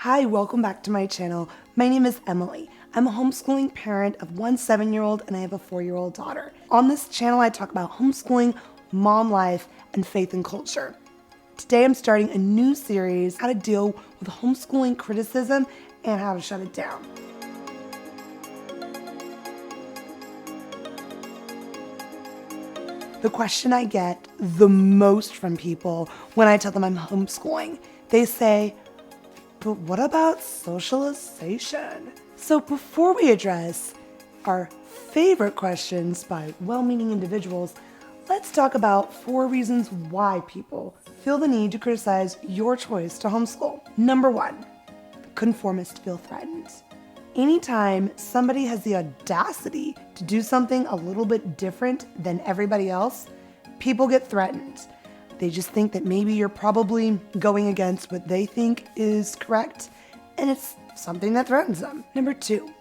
Hi, welcome back to my channel. My name is Emily. I'm a homeschooling parent of one 7-year-old and I have a 4-year-old daughter. On this channel, I talk about homeschooling, mom life, and faith and culture. Today, I'm starting a new series, how to deal with homeschooling criticism and how to shut it down. The question I get the most from people when I tell them I'm homeschooling, they say, but what about socialization? So before we address our favorite questions by well-meaning individuals, let's talk about 4 reasons why people feel the need to criticize your choice to homeschool. Number 1, conformists feel threatened. Anytime somebody has the audacity to do something a little bit different than everybody else, people get threatened. They just think that maybe you're probably going against what they think is correct, and it's something that threatens them. Number 2,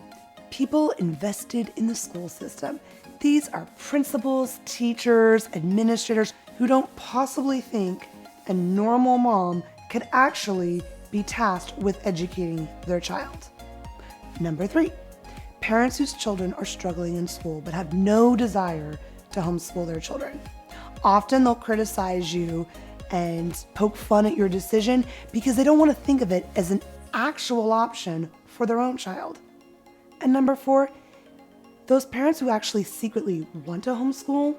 people invested in the school system. These are principals, teachers, administrators who don't possibly think a normal mom could actually be tasked with educating their child. Number 3, parents whose children are struggling in school but have no desire to homeschool their children. Often they'll criticize you and poke fun at your decision because they don't want to think of it as an actual option for their own child. And number 4, those parents who actually secretly want to homeschool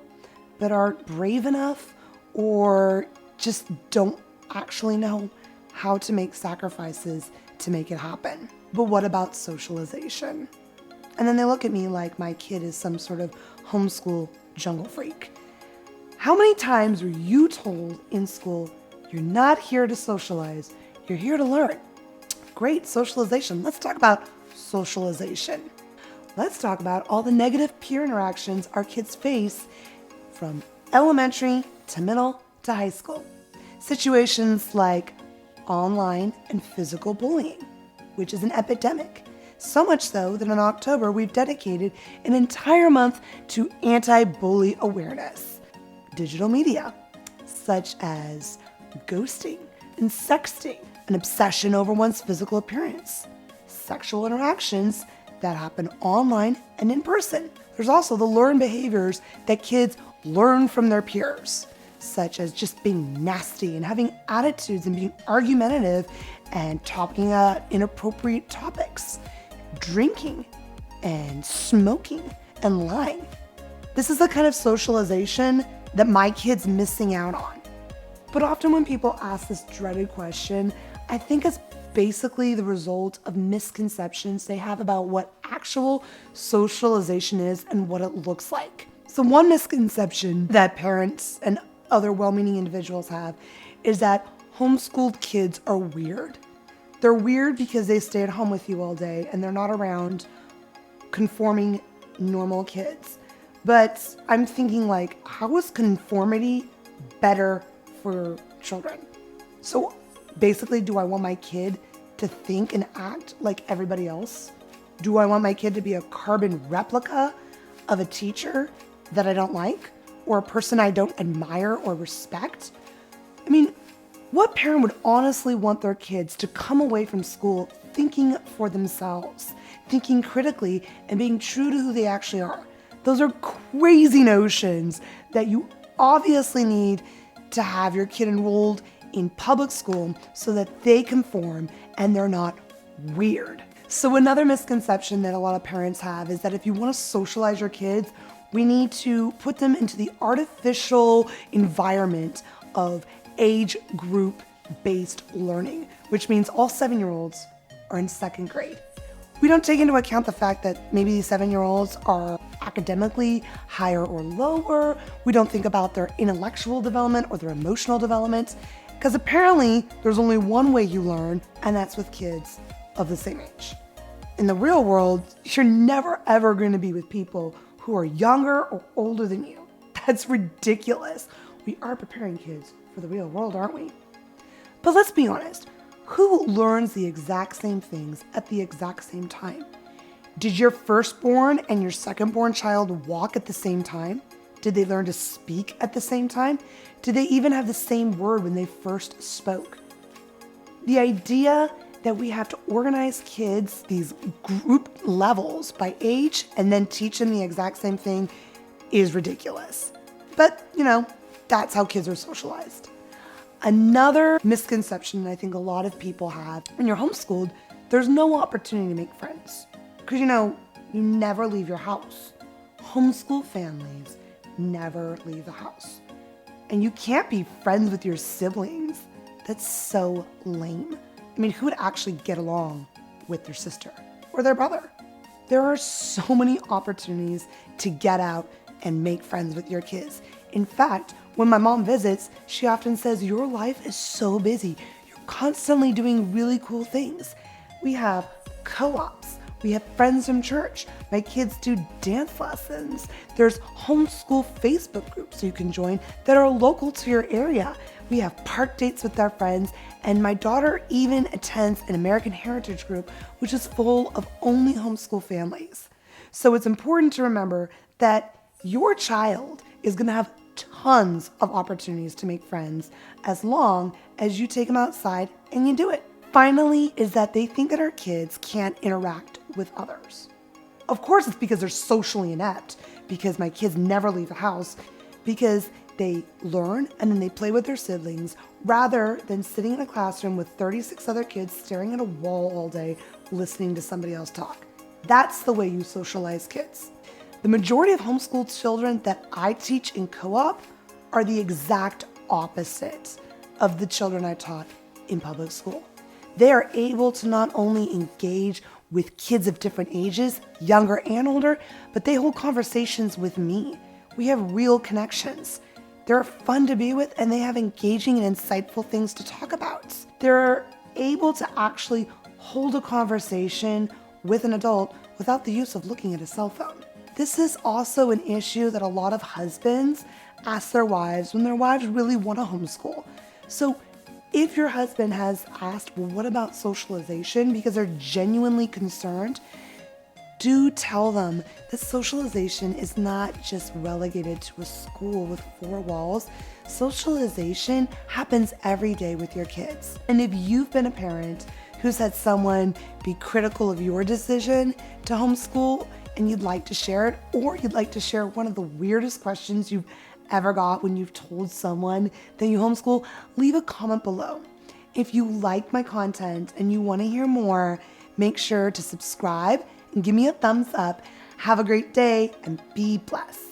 but aren't brave enough or just don't actually know how to make sacrifices to make it happen. But what about socialization? And then they look at me like my kid is some sort of homeschool jungle freak. How many times were you told in school, you're not here to socialize, you're here to learn? Great, socialization. Let's talk about socialization. Let's talk about all the negative peer interactions our kids face from elementary to middle to high school. Situations like online and physical bullying, which is an epidemic. So much so that in October, we've dedicated an entire month to anti-bully awareness. Digital media, such as ghosting and sexting, an obsession over one's physical appearance, sexual interactions that happen online and in person. There's also the learned behaviors that kids learn from their peers, such as just being nasty and having attitudes and being argumentative and talking about inappropriate topics, drinking and smoking and lying. This is the kind of socialization that my kid's missing out on. But often when people ask this dreaded question, I think it's basically the result of misconceptions they have about what actual socialization is and what it looks like. So one misconception that parents and other well-meaning individuals have is that homeschooled kids are weird. They're weird because they stay at home with you all day and they're not around conforming normal kids. But I'm thinking like, how is conformity better for children? So basically, do I want my kid to think and act like everybody else? Do I want my kid to be a carbon replica of a teacher that I don't like or a person I don't admire or respect? I mean, what parent would honestly want their kids to come away from school thinking for themselves, thinking critically, and being true to who they actually are? Those are crazy notions that you obviously need to have your kid enrolled in public school so that they conform and they're not weird. So another misconception that a lot of parents have is that if you want to socialize your kids, we need to put them into the artificial environment of age group based learning, which means all 7-year-olds are in 2nd grade. We don't take into account the fact that maybe these 7-year-olds are academically higher or lower. We don't think about their intellectual development or their emotional development, because apparently there's only one way you learn, and that's with kids of the same age. In the real world, you're never ever going to be with people who are younger or older than you. That's ridiculous. We are preparing kids for the real world, aren't we? But let's be honest. Who learns the exact same things at the exact same time? Did your firstborn and your secondborn child walk at the same time? Did they learn to speak at the same time? Did they even have the same word when they first spoke? The idea that we have to organize kids, these group levels by age, and then teach them the exact same thing is ridiculous. But, that's how kids are socialized. Another misconception that I think a lot of people have, when you're homeschooled, there's no opportunity to make friends. Because, you never leave your house. Homeschool families never leave the house. And you can't be friends with your siblings. That's so lame. I mean, who would actually get along with their sister or their brother? There are so many opportunities to get out and make friends with your kids. In fact, when my mom visits, she often says, your life is so busy. You're constantly doing really cool things. We have co-ops. We have friends from church. My kids do dance lessons. There's homeschool Facebook groups you can join that are local to your area. We have park dates with our friends, and my daughter even attends an American Heritage group, which is full of only homeschool families. So it's important to remember that your child is going to have tons of opportunities to make friends as long as you take them outside and you do it. Finally, is that they think that our kids can't interact with others. Of course, it's because they're socially inept, because my kids never leave the house, because they learn and then they play with their siblings rather than sitting in a classroom with 36 other kids staring at a wall all day listening to somebody else talk. That's the way you socialize kids. The majority of homeschooled children that I teach in co-op are the exact opposite of the children I taught in public school. They are able to not only engage with kids of different ages, younger and older, but they hold conversations with me. We have real connections. They're fun to be with, and they have engaging and insightful things to talk about. They're able to actually hold a conversation with an adult without the use of looking at a cell phone. This is also an issue that a lot of husbands ask their wives when their wives really want to homeschool. So if your husband has asked, well, what about socialization? Because they're genuinely concerned, do tell them that socialization is not just relegated to a school with 4 walls. Socialization happens every day with your kids. And if you've been a parent who's had someone be critical of your decision to homeschool and you'd like to share it, or you'd like to share one of the weirdest questions you've ever got when you've told someone that you homeschool, leave a comment below. If you like my content and you want to hear more, make sure to subscribe and give me a thumbs up. Have a great day and be blessed.